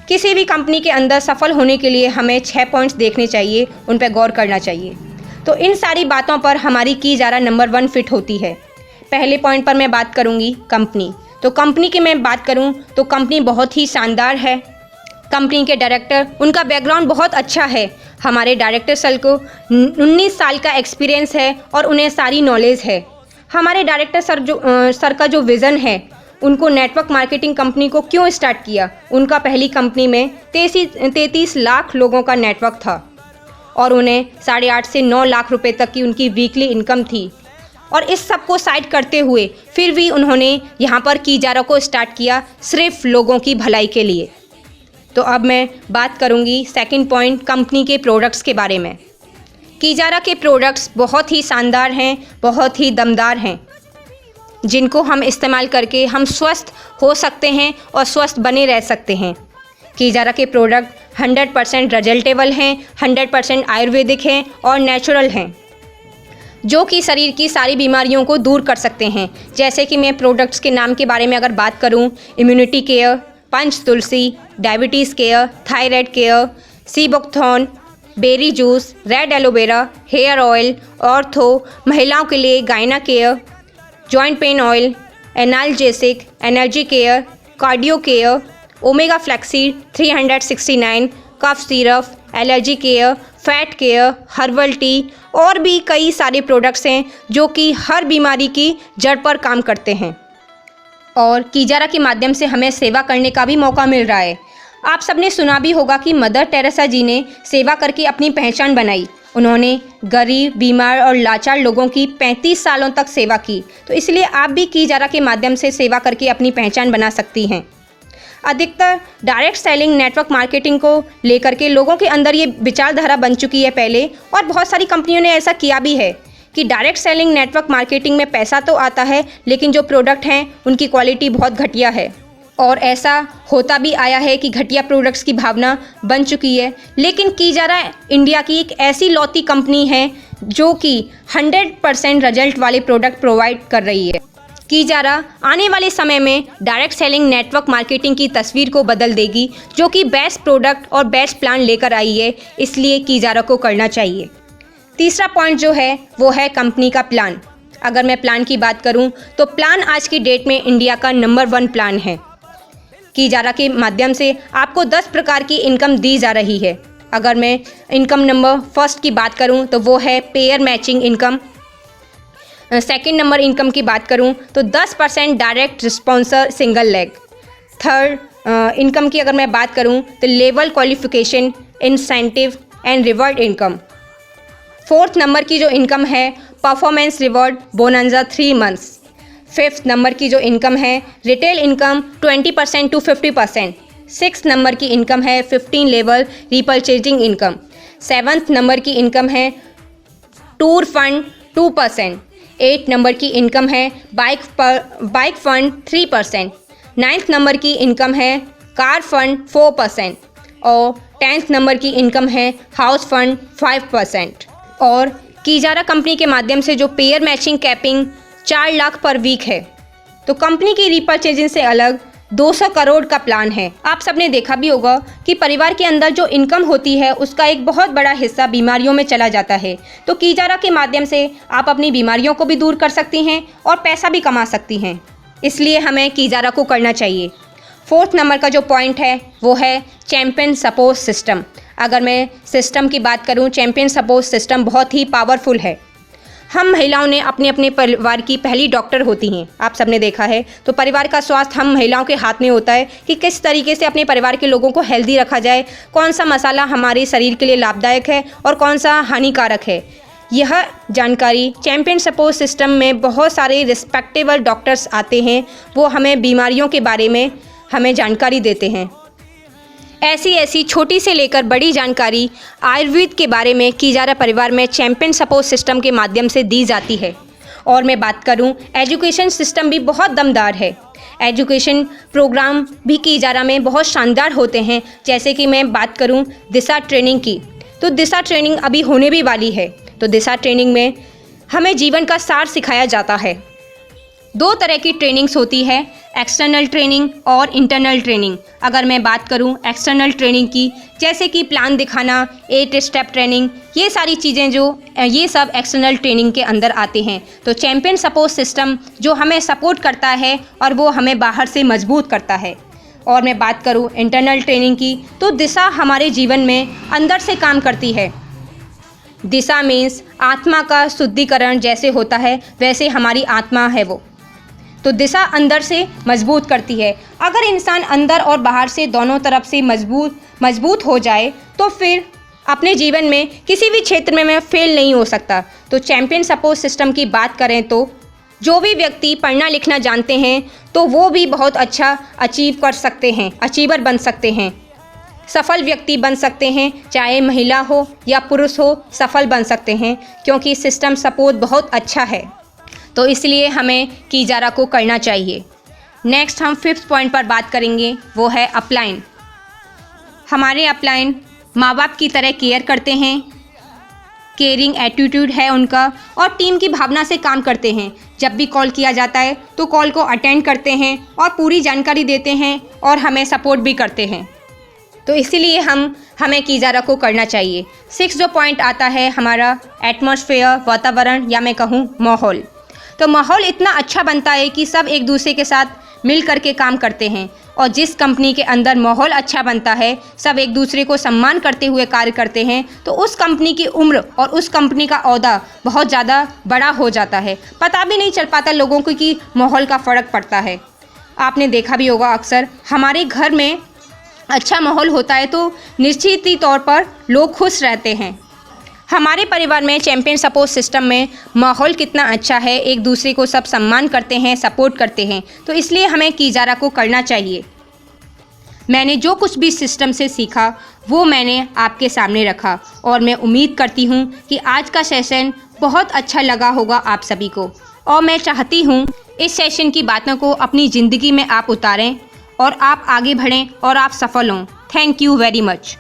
किसी भी कंपनी के अंदर सफल होने के लिए हमें 6 पॉइंट्स देखने चाहिए, उन पर गौर करना चाहिए। तो इन सारी बातों पर हमारी कीजारा नंबर 1 फिट होती है। पहले पॉइंट पर मैं बात करूंगी कंपनी। तो कंपनी की मैं बात करूं तो कंपनी बहुत ही शानदार है। कंपनी के डायरेक्टर, उनका बैकग्राउंड बहुत अच्छा है। हमारे डायरेक्टर सर को 19 साल का एक्सपीरियंस है और उन्हें सारी नॉलेज है। हमारे डायरेक्टर सर का जो विज़न है, उनको नेटवर्क मार्केटिंग कंपनी को क्यों स्टार्ट किया, उनका पहली कंपनी में 33 लाख लोगों का नेटवर्क था और उन्हें 8.5 से 9 लाख रुपए तक की उनकी वीकली इनकम थी। और इस सब को साइड करते हुए फिर भी उन्होंने यहाँ पर कीजारा को स्टार्ट किया सिर्फ लोगों की भलाई के लिए। तो अब मैं बात करूँगी सेकंड पॉइंट, कंपनी के प्रोडक्ट्स के बारे में। कीजारा के प्रोडक्ट्स बहुत ही शानदार हैं, बहुत ही दमदार हैं, जिनको हम इस्तेमाल करके हम स्वस्थ हो सकते हैं और स्वस्थ बने रह सकते हैं। कीजारा के प्रोडक्ट 100% रिजल्टेबल हैं, 100% आयुर्वेदिक हैं और नेचुरल हैं, जो कि शरीर की सारी बीमारियों को दूर कर सकते हैं। जैसे कि मैं प्रोडक्ट्स के नाम के बारे में अगर बात करूं, immunity care, punch Tulsi, diabetes care, thyroid care, sea buckthorn, berry juice, red aloe vera, hair oil, ortho, महिलाओं के लिए gynae care, joint pain oil, analgesic, energy care, cardio care, omega flaxseed 369, cough syrup, allergy care, fat care, herbal tea और भी कई सारे products हैं जो कि हर बीमारी की जड़ पर काम करते हैं। और कीजारा के माध्यम से हमें सेवा करने का भी मौका मिल रहा है। आप सबने सुना भी होगा कि मदर टेरेसा जी ने सेवा करके अपनी पहचान बनाई। उन्होंने गरीब, बीमार और लाचार लोगों की 35 सालों तक सेवा की। तो इसलिए आप भी कीजारा के माध्यम से सेवा करके अपनी पहचान बना सकती हैं। अधिकतर डायरेक्ट सेलिंग नेटवर्क मार्केटिंग को लेकर के लोगों के अंदर ये विचारधारा बन चुकी है पहले, और बहुत सारी कंपनियों ने ऐसा किया भी है कि डायरेक्ट सेलिंग नेटवर्क मार्केटिंग में पैसा तो आता है, लेकिन जो प्रोडक्ट हैं उनकी क्वालिटी बहुत घटिया है। और ऐसा होता भी आया है कि घटिया प्रोडक्ट्स की भावना बन चुकी है। लेकिन कीजारा इंडिया की एक ऐसी लौती कंपनी है जो कि 100% रिजल्ट वाले प्रोडक्ट प्रोवाइड कर रही है। कीजारा आने वाले समय में डायरेक्ट सेलिंग नेटवर्क मार्केटिंग की तस्वीर को बदल देगी, जो कि बेस्ट प्रोडक्ट और बेस्ट प्लान लेकर आई है, इसलिए कीजारा को करना चाहिए। तीसरा पॉइंट जो है वो है कंपनी का प्लान। अगर मैं प्लान की बात करूं तो प्लान आज की डेट में इंडिया का नंबर 1 प्लान है। कीजारा के माध्यम से आपको 10 प्रकार की इनकम दी जा रही है। अगर मैं इनकम नंबर फर्स्ट की बात करूं तो वो है pair matching income. Second number income की बात करूं तो 10% direct sponsor single leg. Third income की अगर मैं बात करूं तो level qualification, incentive and reward income. Fourth number की जो इनकम है performance reward bonanza 3 months. Fifth number की जो इनकम है retail income 20% to 50%। Six number की इनकम है 15 level repurchasing income. Seventh number की इनकम है टूर फंड 2%। 8 नंबर की इनकम है बाइक फंड 3%। 9th नंबर की इनकम है कार फंड 4% और 10th नंबर की इनकम है हाउस फंड 5%। और कीजारा कंपनी के माध्यम से जो पेयर मैचिंग कैपिंग 4 लाख पर वीक है, तो कंपनी की रीपर्चेजिंग से अलग 200 करोड़ का प्लान है। आप सबने देखा भी होगा कि परिवार के अंदर जो इनकम होती है उसका एक बहुत बड़ा हिस्सा बीमारियों में चला जाता है। तो कीजारा के माध्यम से आप अपनी बीमारियों को भी दूर कर सकती हैं और पैसा भी कमा सकती हैं, इसलिए हमें कीजारा को करना चाहिए। फोर्थ नंबर का जो पॉइंट है वो है चैम्पियन सपोर्ट सिस्टम। अगर मैं सिस्टम की बात करूं, चैम्पियन सपोर्ट सिस्टम बहुत ही पावरफुल है। हम महिलाओं ने अपने अपने परिवार की पहली डॉक्टर होती हैं, आप सबने देखा है। तो परिवार का स्वास्थ्य हम महिलाओं के हाथ में होता है कि किस तरीके से अपने परिवार के लोगों को हेल्दी रखा जाए, कौन सा मसाला हमारे शरीर के लिए लाभदायक है और कौन सा हानिकारक है। यह जानकारी चैम्पियन सपोर्ट सिस्टम में बहुत सारे रिस्पेक्टेबल डॉक्टर्स आते हैं, वो हमें बीमारियों के बारे में हमें जानकारी देते हैं। ऐसी छोटी से लेकर बड़ी जानकारी आयुर्वेद के बारे में कीजारा परिवार में चैम्पियन सपोर्ट सिस्टम के माध्यम से दी जाती है। और मैं बात करूं, एजुकेशन सिस्टम भी बहुत दमदार है। एजुकेशन प्रोग्राम भी कीजारा में बहुत शानदार होते हैं। जैसे कि मैं बात करूं दिशा ट्रेनिंग की, तो दिशा ट्रेनिंग अभी होने भी वाली है। तो दिशा ट्रेनिंग में हमें जीवन का सार सिखाया जाता है। 2 तरह की ट्रेनिंग्स होती है, एक्सटर्नल ट्रेनिंग और इंटरनल ट्रेनिंग। अगर मैं बात करूं एक्सटर्नल ट्रेनिंग की, जैसे कि प्लान दिखाना, 8 स्टेप ट्रेनिंग, ये सारी चीज़ें ये सब एक्सटर्नल ट्रेनिंग के अंदर आते हैं। तो चैंपियन सपोर्ट सिस्टम जो हमें सपोर्ट करता है और वो हमें बाहर से मजबूत करता है। और मैं बात करूं इंटरनल ट्रेनिंग की, तो दिशा हमारे जीवन में अंदर से काम करती है। दिशा मीन्स आत्मा का शुद्धिकरण जैसे होता है वैसे हमारी आत्मा है वो। तो दिशा अंदर से मजबूत करती है। अगर इंसान अंदर और बाहर से दोनों तरफ से मजबूत हो जाए तो फिर अपने जीवन में किसी भी क्षेत्र में फेल नहीं हो सकता। तो चैंपियन सपोर्ट सिस्टम की बात करें तो जो भी व्यक्ति पढ़ना लिखना जानते हैं तो वो भी बहुत अच्छा अचीव कर सकते हैं, अचीवर बन सकते हैं, सफल व्यक्ति बन सकते हैं, चाहे महिला हो या पुरुष हो, सफल बन सकते हैं क्योंकि सिस्टम सपोर्ट बहुत अच्छा है। तो इसलिए हमें कीजारा को करना चाहिए। नेक्स्ट हम 5th पॉइंट पर बात करेंगे, वो है अपलाइन। हमारे अपलाइन माँ बाप की तरह केयर करते हैं, केयरिंग एटीट्यूड है उनका और टीम की भावना से काम करते हैं। जब भी कॉल किया जाता है तो कॉल को अटेंड करते हैं और पूरी जानकारी देते हैं और हमें सपोर्ट भी करते हैं। तो इसीलिए हमें कीजारा को करना चाहिए। 6 जो पॉइंट आता है हमारा एटमॉस्फेयर, वातावरण या मैं कहूँ माहौल। तो माहौल इतना अच्छा बनता है कि सब एक दूसरे के साथ मिल करके काम करते हैं और जिस कंपनी के अंदर माहौल अच्छा बनता है, सब एक दूसरे को सम्मान करते हुए कार्य करते हैं, तो उस कंपनी की उम्र और उस कंपनी का ओहदा बहुत ज़्यादा बड़ा हो जाता है। पता भी नहीं चल पाता लोगों को कि माहौल का फ़र्क पड़ता है। आपने देखा भी होगा अक्सर हमारे घर में अच्छा माहौल होता है तो निश्चित ही तौर पर लोग खुश रहते हैं। हमारे परिवार में चैंपियन सपोर्ट सिस्टम में माहौल कितना अच्छा है, एक दूसरे को सब सम्मान करते हैं, सपोर्ट करते हैं, तो इसलिए हमें कीजारा को करना चाहिए। मैंने जो कुछ भी सिस्टम से सीखा वो मैंने आपके सामने रखा और मैं उम्मीद करती हूँ कि आज का सेशन बहुत अच्छा लगा होगा आप सभी को और मैं चाहती हूँ इस सेशन की बातों को अपनी ज़िंदगी में आप उतारें और आप आगे बढ़ें और आप सफल हों। Thank you very much.